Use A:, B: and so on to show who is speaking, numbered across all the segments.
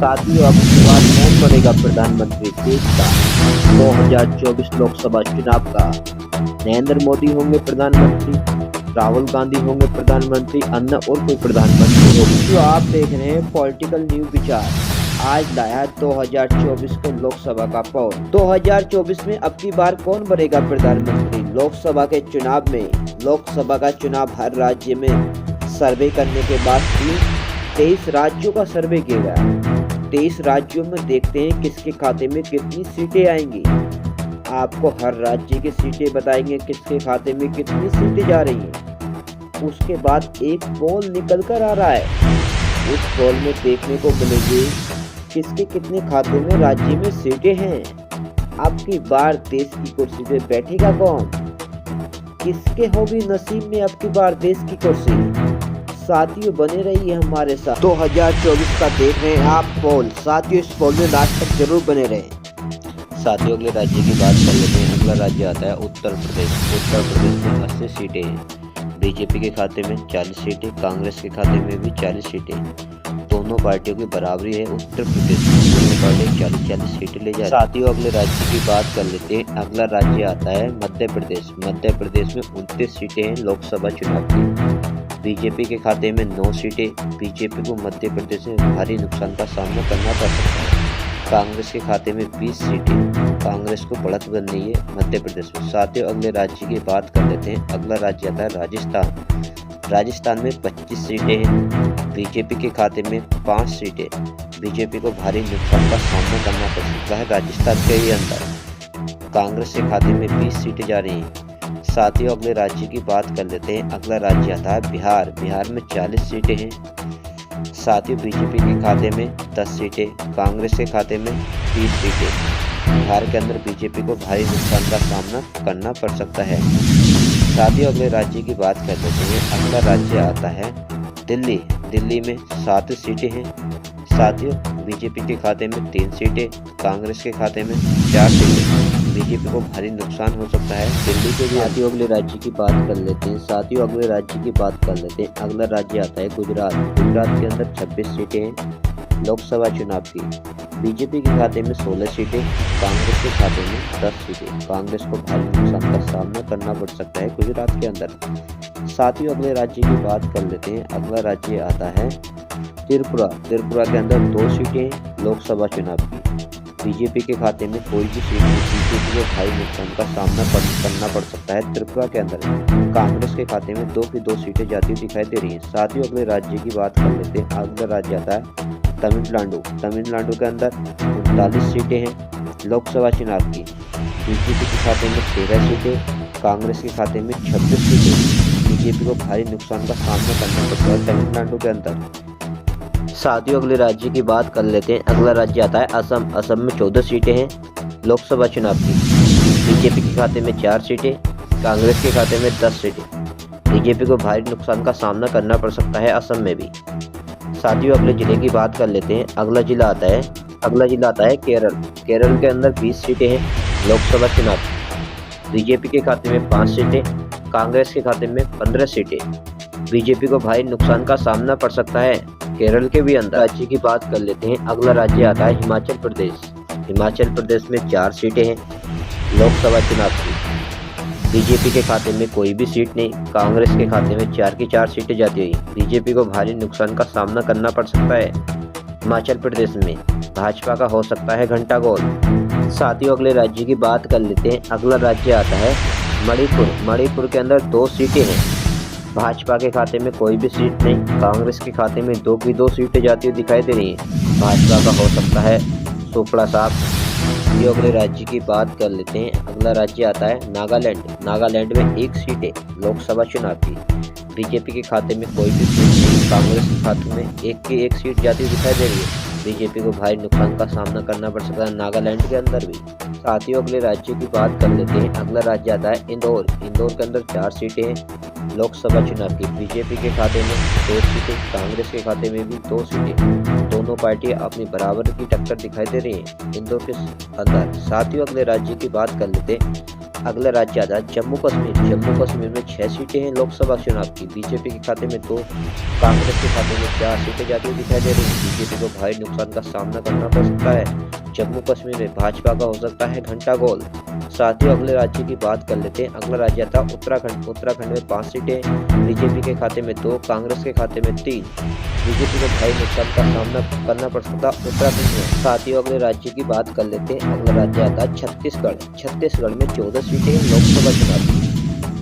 A: साथियों, अब की बात कौन बनेगा प्रधानमंत्री देश का 2024 लोकसभा चुनाव का? नरेंद्र मोदी होंगे प्रधानमंत्री, राहुल गांधी होंगे प्रधानमंत्री, अन्य और कोई प्रधानमंत्री होगी? तो आप देख रहे हैं पॉलिटिकल न्यूज विचार। आज लाया 2024 के लोकसभा का पोल। 2024 में अब की बार कौन बनेगा प्रधानमंत्री? लोकसभा के चुनाव में, लोकसभा का चुनाव हर राज्य में सर्वे करने के बाद 23 राज्यों का सर्वे किया गया। 23 राज्यों में देखते हैं किसके खाते में कितनी सीटें आएंगी। आपको हर राज्य की सीटें बताएंगे, किसके खाते में कितनी सीटें जा रही हैं। उसके बाद एक पोल निकल कर आ रहा है। उस पोल में देखने को मिलेगी किसके कितने खाते में राज्य में सीटें हैं। अब की बार देश की कुर्सी पे बैठेगा कौन? किसके होगी नसीब में अब की बार देश की कुर्सी? साथियों, बने रहिए हमारे साथ। 2024 का देख रहे हैं आप पोल। साथियों, इस पोल में लास्ट तक जरूर बने रहें।
B: साथियों, अगले राज्य की बात कर लेते हैं। अगला राज्य आता है उत्तर प्रदेश। उत्तर प्रदेश में 80 सीटें हैं। बीजेपी के खाते में 40 सीटें, कांग्रेस के खाते में भी 40 सीटें। दोनों पार्टियों की बराबरी है। उत्तर प्रदेश में दोनों पार्टियां 40-40 सीटें ले जा रही हैं। साथियों, अगले राज्य की बात कर लेते हैं। अगला राज्य आता है मध्य प्रदेश। मध्य प्रदेश में 29 सीटें हैं लोकसभा चुनाव की। बीजेपी के खाते में 9 सीटें। बीजेपी को मध्य प्रदेश में भारी नुकसान का सामना करना पड़ सकता है। कांग्रेस के खाते में 20 सीटें। कांग्रेस को बढ़त बननी है मध्य प्रदेश में। साथियों, अगले राज्य की बात कर लेते हैं। अगला राज्य आता है राजस्थान। राजस्थान में 25 सीटें हैं। बीजेपी के खाते में 5 सीटें। बीजेपी को भारी नुकसान का सामना करना पड़ सकता है राजस्थान के ही अंदर। कांग्रेस के खाते में 20 सीटें जा रही हैं। साथियों, अगले राज्य की बात कर लेते हैं। अगला राज्य आता है बिहार। बिहार में 40 सीटें हैं। साथियों, बीजेपी के खाते में 10 सीटें, कांग्रेस के खाते में 30 सीटें। बिहार के अंदर बीजेपी को भारी नुकसान का सामना करना पड़ सकता है। साथियों, अगले राज्य की बात कर लेते हैं। अगला राज्य आता है दिल्ली। दिल्ली में 7 सीटें हैं। साथियों, बीजेपी के खाते में 3 सीटें, कांग्रेस के खाते में 4 सीटें। बीजेपी को भारी नुकसान हो सकता है दिल्ली के भी। साथियों, अगले राज्य की बात कर लेते हैं। साथियों, अगले राज्य की बात कर लेते हैं। अगला राज्य आता है गुजरात। गुजरात के अंदर 26 सीटें हैं लोकसभा चुनाव की। बीजेपी के खाते में 16 सीटें, कांग्रेस के खाते में 10 सीटें। कांग्रेस को भारी नुकसान का सामना करना पड़ सकता है गुजरात के अंदर। साथियों, अगले राज्य की बात कर लेते हैं। अगला राज्य आता है त्रिपुरा। त्रिपुरा के अंदर 2 सीटें लोकसभा चुनाव की। बीजेपी के खाते में कोई भी सीट नहीं। बीजेपी को भारी नुकसान का सामना करना पड़ सकता है त्रिपुरा के अंदर। कांग्रेस के खाते में 2 की 2 सीटें जाती हुई दिखाई दे रही हैं। साथियों, अगले राज्य की बात कर लेते हैं। अगला राज्य आता है तमिलनाडु। तमिलनाडु के अंदर 39 सीटें हैं लोकसभा चुनाव की। बीजेपी के खाते में 13 सीटें, कांग्रेस के खाते में 26 सीटें। बीजेपी को भारी नुकसान का सामना करना पड़ता है तमिलनाडु के अंदर। साथियों, अगले राज्य की बात कर लेते हैं। अगला राज्य आता है असम। असम में 14 सीटें हैं लोकसभा चुनाव की। बीजेपी के खाते में 4 सीटें, कांग्रेस के खाते में 10 सीटें। बीजेपी को भारी नुकसान का सामना करना पड़ सकता है असम में भी। साथियों, अगले जिले की बात कर लेते हैं। अगला जिला आता है केरल। केरल के अंदर 20 सीटें हैं लोकसभा चुनाव की। बीजेपी के खाते में 5 सीटें, कांग्रेस के खाते में 15 सीटें। बीजेपी को भारी नुकसान का सामना पड़ सकता है केरल के भी अंदर। राज्य की बात कर लेते हैं। अगला राज्य आता है हिमाचल प्रदेश। हिमाचल प्रदेश में 4 सीटें हैं लोकसभा चुनाव की। बीजेपी के खाते में कोई भी सीट नहीं। कांग्रेस के खाते में 4 की 4 सीटें जाती हुई। बीजेपी को भारी नुकसान का सामना करना पड़ सकता है हिमाचल प्रदेश में। भाजपा का हो सकता है घंटा गोल। साथियों, अगले राज्य की बात कर लेते हैं। अगला राज्य आता है मणिपुर। मणिपुर के अंदर 2 सीटें हैं। भाजपा के खाते में कोई भी सीट नहीं। कांग्रेस के खाते में 2 की 2 सीटें जाती हुई दिखाई दे रही हैं। भाजपा का हो सकता है सुपड़ा साहब। ये अगले राज्य की बात कर लेते हैं। अगला राज्य आता है नागालैंड। नागालैंड में 1 सीट है लोकसभा चुनाव की। बीजेपी के खाते में कोई भी सीट नहीं। कांग्रेस के खाते में 1 की 1 सीट जाती हुई दिखाई दे रही है। बीजेपी को भारी नुकसान का सामना करना पड़ सकता है नागालैंड के अंदर भी। साथियों, अगले राज्य की बात कर लेते हैं। अगला राज्य आता है इंदौर। इंदौर के अंदर 4 सीटें हैं लोकसभा चुनाव की। बीजेपी के खाते में 2 सीटें, कांग्रेस के खाते में भी 2 सीटें। दोनों पार्टियां अपनी बराबर की टक्कर दिखाई दे रही हैं इंदौर के अंदर। साथियों, अगले राज्य की बात कर लेते हैं। अगला राज्य आता है जम्मू कश्मीर। जम्मू कश्मीर में 6 सीटें हैं लोकसभा चुनाव की। बीजेपी के खाते में 2, कांग्रेस के खाते में 4 सीटें जाती हुई दिखाई दे रही हैं। बीजेपी को भारी नुकसान का सामना करना पड़ सकता है। जम्मू कश्मीर में भाजपा का हो सकता है घंटा गोल। साथियों, अगले राज्य की बात कर लेते हैं। अगला राज्य आता है उत्तराखंड। उत्तराखंड में 5 सीटें, बीजेपी के खाते में 2, कांग्रेस के खाते में 3। बीजेपी को भारी नुकसान का सामना करना पड़ सकता है उत्तराखंड में। साथियों, अगले राज्य की बात कर लेते हैं। अगला राज्य आता है छत्तीसगढ़। छत्तीसगढ़ में 14 सीटें लोकसभा चुनाव की।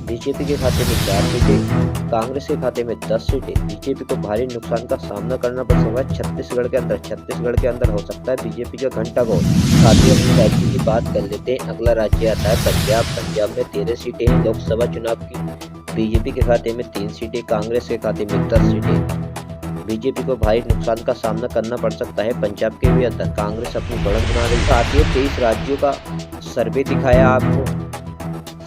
B: बीजेपी के खाते में 4 सीटें, कांग्रेस के खाते में 10 सीटें। बीजेपी को भारी नुकसान का सामना करना पड़ सकता है छत्तीसगढ़ के अंदर हो सकता है बीजेपी का घंटा गोल। साथियों, अगले राज्य की बात कर लेते हैं। अगला राज्य आता है पंजाब। पंजाब में 13 सीटें हैं लोकसभा चुनाव की। बीजेपी के खाते में 3 सीटें, कांग्रेस के खाते में 10 सीटें। बीजेपी को भारी नुकसान का सामना करना पड़ सकता है पंजाब के भी अंदर। कांग्रेस अपनी बढ़त बना रही है। साथियों, 23 राज्यों का सर्वे दिखाया आपको।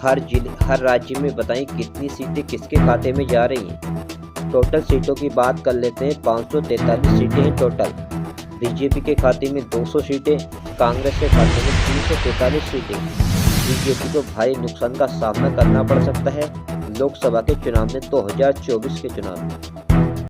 B: हर राज्य में बताएं कितनी सीटें किसके खाते में जा रही हैं। टोटल सीटों की बात कर लेते हैं। 543 सीटें हैं टोटल। बीजेपी के खाते में 200 सीटें, कांग्रेस के खाते में 343 सीटें। बीजेपी को भारी नुकसान का सामना करना पड़ सकता है लोकसभा के चुनाव में 2024 के चुनाव में।